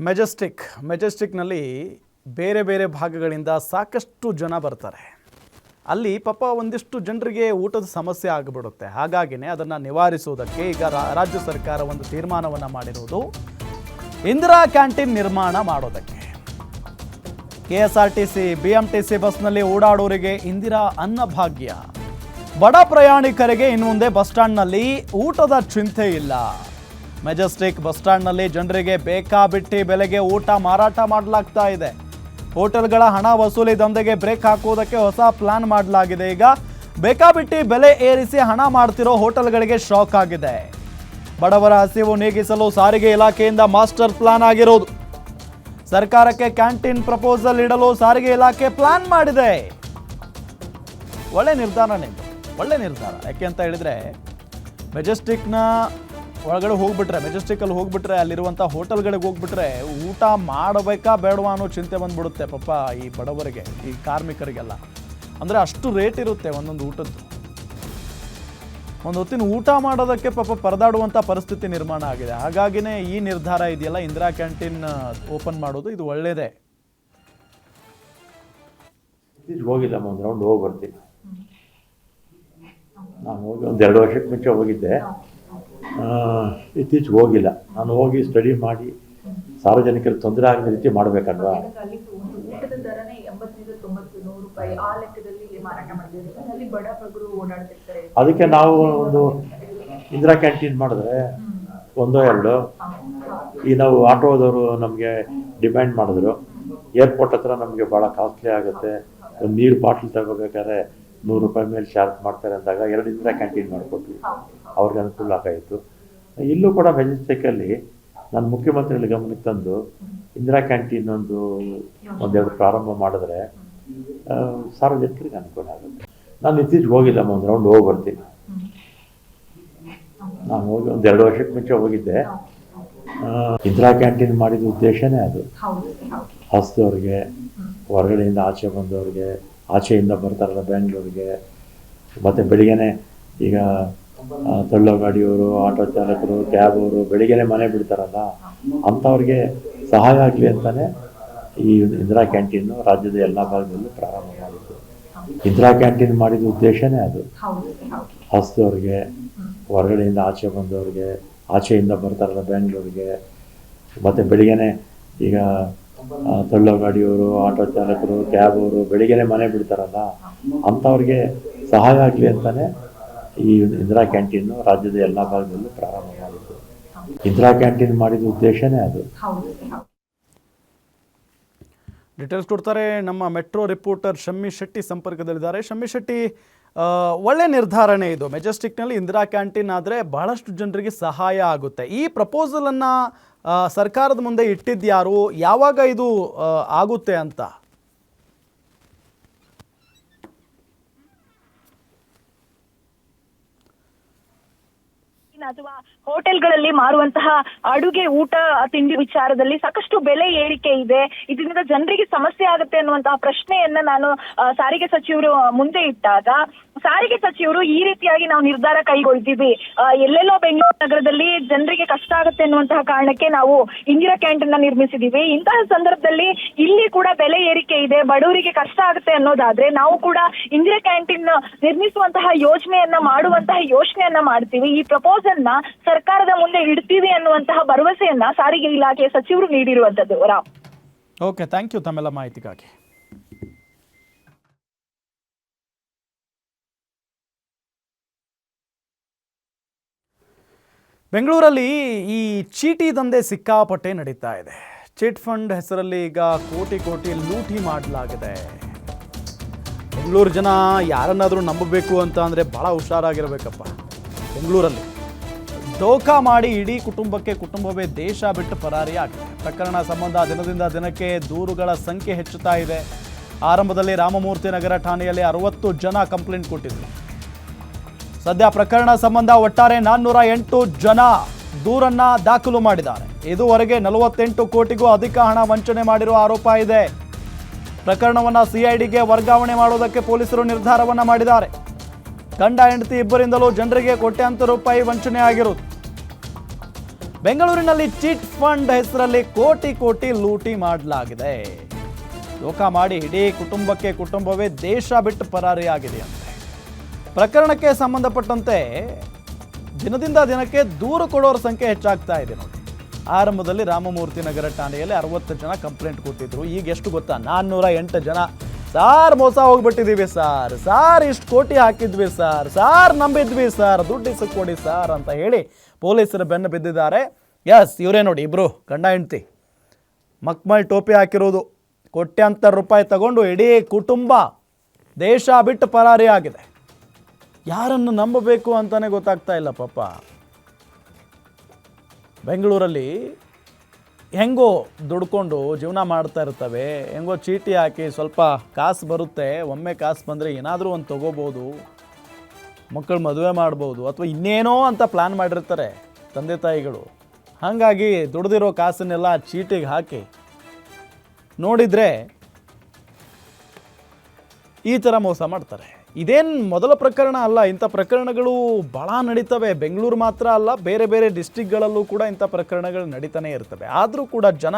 ಮೆಜೆಸ್ಟಿಕ್ನಲ್ಲಿ ಬೇರೆ ಬೇರೆ ಭಾಗಗಳಿಂದ ಸಾಕಷ್ಟು ಜನ ಬರ್ತಾರೆ. ಅಲ್ಲಿ ಪಾಪ ಒಂದಿಷ್ಟು ಜನರಿಗೆ ಊಟದ ಸಮಸ್ಯೆ ಆಗಿಬಿಡುತ್ತೆ. ಹಾಗಾಗಿನೇ ಅದನ್ನು ನಿವಾರಿಸುವುದಕ್ಕೆ ಈಗ ರಾಜ್ಯ ಸರ್ಕಾರ ಒಂದು ತೀರ್ಮಾನವನ್ನು ಮಾಡಿರುವುದು ಇಂದಿರಾ ಕ್ಯಾಂಟೀನ್ ನಿರ್ಮಾಣ ಮಾಡೋದಕ್ಕೆ. KSRTC BMTC ಬಸ್ನಲ್ಲಿ ಓಡಾಡೋರಿಗೆ ಇಂದಿರಾ ಅನ್ನಭಾಗ್ಯ. ಬಡ ಪ್ರಯಾಣಿಕರಿಗೆ ಇನ್ನು ಮುಂದೆ ಬಸ್ ಸ್ಟ್ಯಾಂಡ್ನಲ್ಲಿ ಊಟದ ಚಿಂತೆ ಇಲ್ಲ. ಮೆಜೆಸ್ಟಿಕ್ ಬಸ್ ಸ್ಟ್ಯಾಂಡ್ನಲ್ಲಿ ಜನರಿಗೆ ಬೇಕಾಬಿಟ್ಟಿ ಬೆಲೆಗೆ ಊಟ ಮಾರಾಟ ಮಾಡಲಾಗ್ತಾ ಇದೆ. ಹೋಟೆಲ್ಗಳ ಹಣ ವಸೂಲಿ ದಂಧೆಗೆ ಬ್ರೇಕ್ ಹಾಕುವುದಕ್ಕೆ ಹೊಸ ಪ್ಲಾನ್ ಮಾಡಲಾಗಿದೆ. ಈಗ ಬೇಕಾಬಿಟ್ಟಿ ಬೆಲೆ ಏರಿಸಿ ಹಣ ಮಾಡ್ತಿರೋ ಹೋಟೆಲ್ಗಳಿಗೆ ಶಾಕ್ ಆಗಿದೆ. ಬಡವರ ಹಸಿವು ನೀಗಿಸಲು ಸಾರಿಗೆ ಇಲಾಖೆಯಿಂದ ಮಾಸ್ಟರ್ ಪ್ಲಾನ್ ಆಗಿರೋದು. ಸರ್ಕಾರಕ್ಕೆ ಕ್ಯಾಂಟೀನ್ ಪ್ರಪೋಸಲ್ ಇಡಲು ಸಾರಿಗೆ ಇಲಾಖೆ ಪ್ಲಾನ್ ಮಾಡಿದೆ. ಒಳ್ಳೆ ನಿರ್ಧಾರ. ಯಾಕೆ ಅಂತ ಹೇಳಿದ್ರೆ ಮೆಜೆಸ್ಟಿಕ್ನ ಒಳಗಡೆ ಹೋಗ್ಬಿಟ್ರೆ, ಮೆಜೆಸ್ಟಿಕಲ್ಲಿ ಹೋಗ್ಬಿಟ್ರೆ ಅಲ್ಲಿರುವಂಥ ಹೋಟೆಲ್ಗಳಿಗೆ ಹೋಗ್ಬಿಟ್ರೆ ಊಟ ಮಾಡಬೇಕಾ ಬೇಡವಾ ಅನ್ನೋ ಚಿಂತೆ ಬಂದ್ಬಿಡುತ್ತೆ ಪಾಪ ಈ ಬಡವರಿಗೆ, ಈ ಕಾರ್ಮಿಕರಿಗೆಲ್ಲ. ಅಂದರೆ ಅಷ್ಟು ರೇಟ್ ಇರುತ್ತೆ ಒಂದೊಂದು ಊಟದ್ದು. ಒಂದು ಹೊತ್ತಿನ ಊಟ ಮಾಡೋದಕ್ಕೆ ಪಾಪ ಪರದಾಡುವಂಥ ಪರಿಸ್ಥಿತಿ ನಿರ್ಮಾಣ ಆಗಿದೆ. ಹಾಗಾಗಿನೇ ಈ ನಿರ್ಧಾರ ಇದೆಯಲ್ಲ, ಇಂದಿರಾ ಕ್ಯಾಂಟೀನ್ ಓಪನ್ ಮಾಡೋದು, ಇದು ಒಳ್ಳೆಯದೇ. ಹೋಗಿಲ್ಲ, ಒಂದು ರೌಂಡ್ ಹೋಗಿ ಬರ್ತೀನಿ. ನಾನು ಹೋಗಿ ಒಂದು 2 ವರ್ಷಕ್ಕೆ ಮುಂಚೆ ಹೋಗಿದ್ದೆ, ಇತ್ತೀಚೆಗೆ ಹೋಗಿಲ್ಲ. ನಾನು ಹೋಗಿ ಸ್ಟಡಿ ಮಾಡಿ ಸಾರ್ವಜನಿಕರಿಗೆ ತೊಂದರೆ ಆಗದ ರೀತಿ ಮಾಡಬೇಕಲ್ವಾ. ಅದಕ್ಕೆ ನಾವು ಒಂದು ಇಂದಿರಾ ಕ್ಯಾಂಟೀನ್ ಮಾಡಿದ್ರೆ 1-2 ಈ ನಾವು ಆಟೋದವರು ನಮಗೆ ಡಿಮ್ಯಾಂಡ್ ಮಾಡಿದ್ರು. ಏರ್ಪೋರ್ಟ್ ಹತ್ರ ನಮಗೆ ಭಾಳ ಕಾಸ್ಟ್ಲಿ ಆಗುತ್ತೆ, ಒಂದು ನೀರು ಬಾಟ್ಲ್ ತಗೋಬೇಕಾದ್ರೆ ₹100 ಮೇಲೆ ಚಾರ್ಜ್ ಮಾಡ್ತಾರೆ ಅಂದಾಗ 2 ಇಂದಿರಾ ಕ್ಯಾಂಟೀನ್ ಮಾಡಿಕೊಟ್ವಿ. ಅವ್ರಿಗೆ ಅನುಕೂಲ ಆಗಾಯಿತು. ಇಲ್ಲೂ ಕೂಡ ಮೆಜೆಸ್ಟಿಕಲ್ಲಿ ನಾನು ಮುಖ್ಯಮಂತ್ರಿಗಳ ಗಮನಕ್ಕೆ ತಂದು ಇಂದಿರಾ ಕ್ಯಾಂಟೀನ್ ಒಂದೆರಡು ಪ್ರಾರಂಭ ಮಾಡಿದ್ರೆ ಸಾರ್ವಜನಿಕರಿಗೆ ಅನುಕೂಲ ಆಗುತ್ತೆ. ನಾನು ಇತ್ತೀಚೆಗೆ ಹೋಗಿಲ್ಲ, ಒಂದು ರೌಂಡ್ ಹೋಗಿ ಬರ್ತೀನಿ. ನಾನು ಹೋಗಿ ಒಂದು 2 ವರ್ಷಕ್ಕೆ ಮುಂಚೆ ಹೋಗಿದ್ದೆ. ಇಂದಿರಾ ಕ್ಯಾಂಟೀನ್ ಮಾಡಿದ ಉದ್ದೇಶನೇ ಅದು. ಹಸಿದವ್ರಿಗೆ, ಹೊರಗಡೆಯಿಂದ ಆಚೆ ಬಂದವ್ರಿಗೆ, ಆಚೆಯಿಂದ ಬರ್ತಾರಲ್ಲ ಬೆಂಗಳೂರಿಗೆ, ಮತ್ತು ಬೆಳಿಗ್ಗೆನೆ ಈಗ ತಳ್ಳೋ ಗಾಡಿಯವರು, ಆಟೋ ಚಾಲಕರು, ಕ್ಯಾಬ್ ಅವರು ಬೆಳಿಗ್ಗೆನೆ ಮನೆ ಬಿಡ್ತಾರಲ್ಲ, ಅಂಥವ್ರಿಗೆ ಸಹಾಯ ಆಗಲಿ ಅಂತಲೇ ಈ ಇಂದಿರಾ ಕ್ಯಾಂಟೀನು ರಾಜ್ಯದ ಎಲ್ಲ ಭಾಗದಲ್ಲೂ ಪ್ರಾರಂಭ ಮಾಡಿದ್ದು. ಇಂದಿರಾ ಕ್ಯಾಂಟೀನ್ ಮಾಡಿದ ಉದ್ದೇಶನೇ ಅದು. ಹಸಿದವ್ರಿಗೆ, ಹೊರಗಡೆಯಿಂದ ಆಚೆ ಬಂದವ್ರಿಗೆ, ಆಚೆಯಿಂದ ಬರ್ತಾರಲ್ಲ ಬೆಂಗಳೂರಿಗೆ, ಮತ್ತು ಬೆಳಿಗ್ಗೆನೆ ಈಗ ತಳ್ಳೋ ಗಾಡಿಯವರು, ಆಟೋ ಚಾಲಕರು, ಕ್ಯಾಬ್ ಅವರು ಬೆಳಿಗ್ಗೆನೆ ಮನೆ ಬಿಡ್ತಾರಲ್ಲ, ಅಂಥವ್ರಿಗೆ ಸಹಾಯ ಆಗಲಿ ಅಂತಲೇ ಈ ಇಂದಿರಾ ಕ್ಯಾಂಟೀನು ರಾಜ್ಯದ ಎಲ್ಲ ಭಾಗದಲ್ಲೂ ಪ್ರಾರಂಭ ಮಾಡಿದ್ದು. ಇಂದಿರಾ ಕ್ಯಾಂಟೀನ್ ಮಾಡಿದ ಉದ್ದೇಶನೇ ಅದು. ಡೀಟೇಲ್ಸ್ ಕೊಡ್ತಾರೆ ನಮ್ಮ ಮೆಟ್ರೋ ರಿಪೋರ್ಟರ್ ಶಮ್ಮಿ ಶೆಟ್ಟಿ ಸಂಪರ್ಕದಲ್ಲಿದ್ದಾರೆ. ಶಮ್ಮಿ ಶೆಟ್ಟಿ, ಒಳ್ಳೆ ನಿರ್ಧಾರನೇ ಇದು. ಮೆಜೆಸ್ಟಿಕ್ನಲ್ಲಿ ಇಂದಿರಾ ಕ್ಯಾಂಟೀನ್ ಆದರೆ ಬಹಳಷ್ಟು ಜನರಿಗೆ ಸಹಾಯ ಆಗುತ್ತೆ. ಈ ಪ್ರಪೋಸಲನ್ನು ಸರ್ಕಾರದ ಮುಂದೆ ಇಟ್ಟಿದ್ಯಾರು, ಯಾವಾಗ ಇದು ಆಗುತ್ತೆ ಅಂತ? ಅಥವಾ ಹೋಟೆಲ್ಗಳಲ್ಲಿ ಮಾರುವಂತಹ ಅಡುಗೆ ಊಟ ತಿಂಡಿ ವಿಚಾರದಲ್ಲಿ ಸಾಕಷ್ಟು ಬೆಲೆ ಏರಿಕೆ ಇದೆ. ಇದರಿಂದ ಜನರಿಗೆ ಸಮಸ್ಯೆ ಆಗುತ್ತೆ ಅನ್ನುವಂತಹ ಪ್ರಶ್ನೆಯನ್ನ ನಾನು ಸಾರಿಗೆ ಸಚಿವರು ಮುಂದೆ ಇಟ್ಟಾಗ ಸಾರಿಗೆ ಸಚಿವರು ಈ ರೀತಿಯಾಗಿ ನಾವು ನಿರ್ಧಾರ ಕೈಗೊಳ್ತೀವಿ, ಎಲ್ಲೆಲ್ಲೋ ಬೆಂಗಳೂರು ನಗರದಲ್ಲಿ ಜನರಿಗೆ ಕಷ್ಟ ಆಗುತ್ತೆ ಅನ್ನುವಂತಹ ಕಾರಣಕ್ಕೆ ನಾವು ಇಂದಿರಾ ಕ್ಯಾಂಟೀನ್ ನಿರ್ಮಿಸಿದೀವಿ. ಇಂತಹ ಸಂದರ್ಭದಲ್ಲಿ ಇಲ್ಲಿ ಕೂಡ ಬೆಲೆ ಏರಿಕೆ ಇದೆ, ಬಡವರಿಗೆ ಕಷ್ಟ ಆಗುತ್ತೆ ಅನ್ನೋದಾದ್ರೆ ನಾವು ಕೂಡ ಇಂದಿರಾ ಕ್ಯಾಂಟೀನ್ ನಿರ್ಮಿಸುವಂತಹ ಮಾಡುವಂತಹ ಯೋಚನೆಯನ್ನ ಮಾಡ್ತೀವಿ. ಈ ಪ್ರಪೋಸಲ್ ಸರ್ಕಾರದ ಮುಂದೆ ಇಡ್ತೀವಿ ಅನ್ನುವಂತಹ ಭರವಸೆಯನ್ನ ಸಾರಿಗೆ ಇಲಾಖೆ ಸಚಿವರು ನೀಡಿರುವಂತದ್ದು. ಓಕೆ, ಥ್ಯಾಂಕ್ ಯು ತಮ್ಮೆಲ್ಲ ಮಾಹಿತಿಗಾಗಿ. ಬೆಂಗಳೂರಲ್ಲಿ ಈ ಚೀಟಿ ದಂಧೆ ಸಿಕ್ಕಾಪಟ್ಟೆ ನಡೀತಾ ಇದೆ. ಚಿಟ್ ಫಂಡ್ ಹೆಸರಲ್ಲಿ ಈಗ ಕೋಟಿ ಲೂಟಿ ಮಾಡಲಾಗಿದೆ. ಬೆಂಗಳೂರು ಜನ ಯಾರನ್ನಾದರೂ ನಂಬಬೇಕು ಅಂತ ಅಂದರೆ ಭಾಳ ಹುಷಾರಾಗಿರಬೇಕಪ್ಪ. ಬೆಂಗಳೂರಲ್ಲಿ ದೋಖಾ ಮಾಡಿ ಇಡೀ ಕುಟುಂಬವೇ ದೇಶ ಬಿಟ್ಟು ಪರಾರಿಯಾಗಿದೆ. ಪ್ರಕರಣ ಸಂಬಂಧ ದಿನದಿಂದ ದಿನಕ್ಕೆ ದೂರುಗಳ ಸಂಖ್ಯೆ ಹೆಚ್ಚುತ್ತಾ ಇದೆ. ಆರಂಭದಲ್ಲಿ ರಾಮಮೂರ್ತಿ ನಗರ ಠಾಣೆಯಲ್ಲಿ 60 ಜನ ಕಂಪ್ಲೇಂಟ್ ಕೊಟ್ಟಿದ್ರು. ಸದ್ಯ ಪ್ರಕರಣ ಸಂಬಂಧ ಒಟ್ಟಾರೆ 408 ಜನ ದೂರನ್ನ ದಾಖಲು ಮಾಡಿದ್ದಾರೆ. ಇದುವರೆಗೆ 48 ಕೋಟಿಗೂ ಅಧಿಕ ಹಣ ವಂಚನೆ ಮಾಡಿರುವ ಆರೋಪ ಇದೆ. ಪ್ರಕರಣವನ್ನು ಸಿಐಡಿಗೆ ವರ್ಗಾವಣೆ ಮಾಡೋದಕ್ಕೆ ಪೊಲೀಸರು ನಿರ್ಧಾರವನ್ನ ಮಾಡಿದ್ದಾರೆ. ಗಂಡ ಹೆಂಡತಿ ಇಬ್ಬರಿಂದಲೂ ಜನರಿಗೆ ಕೋಟ್ಯಾಂತರ ರೂಪಾಯಿ ವಂಚನೆ ಆಗಿರುವುದು. ಬೆಂಗಳೂರಿನಲ್ಲಿ ಚಿಟ್ ಫಂಡ್ ಹೆಸರಲ್ಲಿ ಕೋಟಿ ಕೋಟಿ ಲೂಟಿ ಮಾಡಲಾಗಿದೆ. ಲೋಕ ಮಾಡಿ ಇಡೀ ಕುಟುಂಬವೇ ದೇಶ ಬಿಟ್ಟು ಪರಾರಿಯಾಗಿದೆ ಅಂತೆ. ಪ್ರಕರಣಕ್ಕೆ ಸಂಬಂಧಪಟ್ಟಂತೆ ದಿನದಿಂದ ದಿನಕ್ಕೆ ದೂರು ಕೊಡೋರ ಸಂಖ್ಯೆ ಹೆಚ್ಚಾಗ್ತಾ ಇದೆ ನೋಡಿ. ಆರಂಭದಲ್ಲಿ ರಾಮಮೂರ್ತಿ ನಗರ ಠಾಣೆಯಲ್ಲಿ 60 ಜನ ಕಂಪ್ಲೇಂಟ್ ಕೊಟ್ಟಿದ್ರು. ಈಗ ಎಷ್ಟು ಗೊತ್ತಾ? 408 ಜನ. ಸಾರ್ ಮೋಸ ಹೋಗ್ಬಿಟ್ಟಿದ್ದೀವಿ ಸಾರ್ ಇಷ್ಟು ಕೋಟಿ ಹಾಕಿದ್ವಿ ಸಾರ್ ನಂಬಿದ್ವಿ ದುಡ್ಡು ಇಸಕ್ ಕೊಡಿ ಅಂತ ಹೇಳಿ ಪೊಲೀಸರು ಬೆನ್ನು ಬಿದ್ದಿದ್ದಾರೆ. ಎಸ್, ಇವರೇ ನೋಡಿ, ಇಬ್ರು ಗಂಡ ಹೆಂಡ್ತಿ, ಮಕ್ಮಲ್ ಟೋಪಿ ಹಾಕಿರೋದು. ಕೋಟ್ಯಾಂತರ ರೂಪಾಯಿ ತಗೊಂಡು ಇಡೀ ಕುಟುಂಬ ದೇಶ ಬಿಟ್ಟು ಪರಾರಿ ಆಗಿದೆ. ಯಾರನ್ನು ನಂಬಬೇಕು ಅಂತಾನೆ ಗೊತ್ತಾಗ್ತಾ ಇಲ್ಲ ಪಾಪ. ಬೆಂಗಳೂರಲ್ಲಿ ಹೆಂಗೋ ದುಡ್ಕೊಂಡು ಜೀವನ ಮಾಡ್ತಾ ಇರ್ತವೆ, ಹೆಂಗೋ ಚೀಟಿ ಹಾಕಿ ಸ್ವಲ್ಪ ಕಾಸು ಬರುತ್ತೆ. ಒಮ್ಮೆ ಕಾಸು ಬಂದರೆ ಏನಾದರೂ ಒಂದು ತೊಗೋಬೋದು, ಮಕ್ಕಳು ಮದುವೆ ಮಾಡ್ಬೋದು, ಅಥವಾ ಇನ್ನೇನೋ ಅಂತ ಪ್ಲ್ಯಾನ್ ಮಾಡಿರ್ತಾರೆ ತಂದೆ ತಾಯಿಗಳು. ಹಾಗಾಗಿ ದುಡ್ದಿರೋ ಕಾಸನ್ನೆಲ್ಲ ಚೀಟಿಗೆ ಹಾಕಿ ನೋಡಿದರೆ ಈ ಥರ ಮೋಸ ಮಾಡ್ತಾರೆ. ಇದೇನು ಮೊದಲ ಪ್ರಕರಣ ಅಲ್ಲ, ಇಂಥ ಪ್ರಕರಣಗಳು ಭಾಳ ನಡೀತವೆ. ಬೆಂಗಳೂರು ಮಾತ್ರ ಅಲ್ಲ, ಬೇರೆ ಬೇರೆ ಡಿಸ್ಟ್ರಿಕ್ಗಳಲ್ಲೂ ಕೂಡ ಇಂಥ ಪ್ರಕರಣಗಳು ನಡೀತಾನೆ ಇರ್ತವೆ. ಆದರೂ ಕೂಡ ಜನ